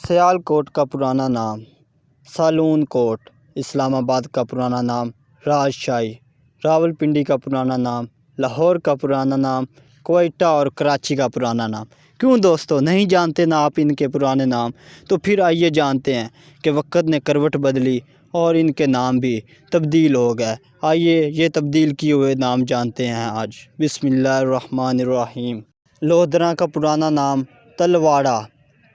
سیال کوٹ کا پرانا نام سالون کوٹ، اسلام آباد کا پرانا نام راجشاہی، راولپنڈی کا پرانا نام لاہور کا پرانا نام کوئٹہ اور کراچی کا پرانا نام۔ کیوں دوستو نہیں جانتے نا آپ ان کے پرانے نام؟ تو پھر آئیے جانتے ہیں کہ وقت نے کروٹ بدلی اور ان کے نام بھی تبدیل ہو گئے۔ آئیے یہ تبدیل کیے ہوئے نام جانتے ہیں آج۔ بسم اللہ الرحمن الرحیم۔ لودھراں کا پرانا نام تلواڑہ،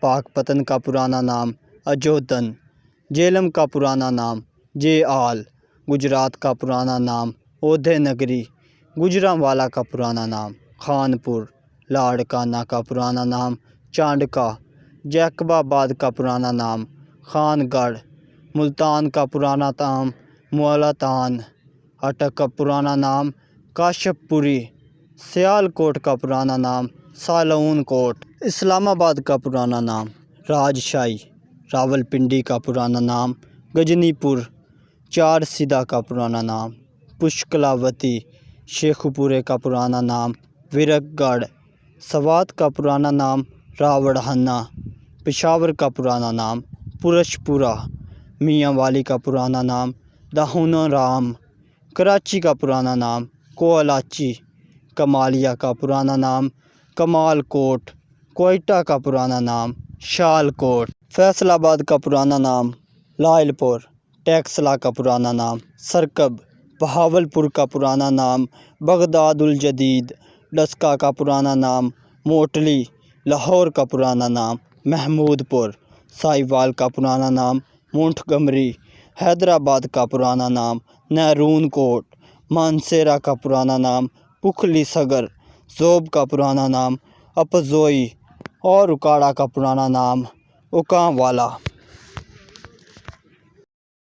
پاک پتن کا پرانا نام اجودھن، جہلم کا پرانا نام جے آل، گجرات کا پرانا نام اودھے نگری، گوجرانوالا کا پرانا نام خانپور، لاڑکانہ کا پرانا نام چانڈکا، جیکب آباد کا پرانا نام خان گڑھ، ملتان کا پرانا نام مولتان، اٹک کا پرانا نام کاشپ پوری، سیال کوٹ کا پرانا نام سالون کوٹ، اسلام آباد کا پرانا نام راجشاہی، راولپنڈی کا پرانا نام گجنی پور، چارسیدہ کا پرانا نام پشکلاوتی، شیخوپورے کا پرانا نام ورک گڑھ، سوات کا پرانا نام راوڑہانہ، پشاور کا پرانا نام پرشپورہ، میاں والی کا پرانا نام دہونو رام، کراچی کا پرانا نام کولاچی، کمالیہ کا پرانا نام کمال کوٹ، کوئٹہ کا پرانا نام شال کوٹ، فیصل آباد کا پرانا نام لائل پور، ٹیکسلا کا پرانا نام سرکب، بہاولپور کا پرانا نام بغداد الجدید، ڈسکا کا پرانا نام موٹلی، لاہور کا پرانا نام محمود پور، ساہیوال کا پرانا نام مونٹگمری، حیدرآباد کا پرانا نام نہرون کوٹ، مانسیرا کا پرانا نام پکھلی سگر، زوب کا پرانا نام اپزوئی اور اکاڑا کا پرانا نام اکاں والا۔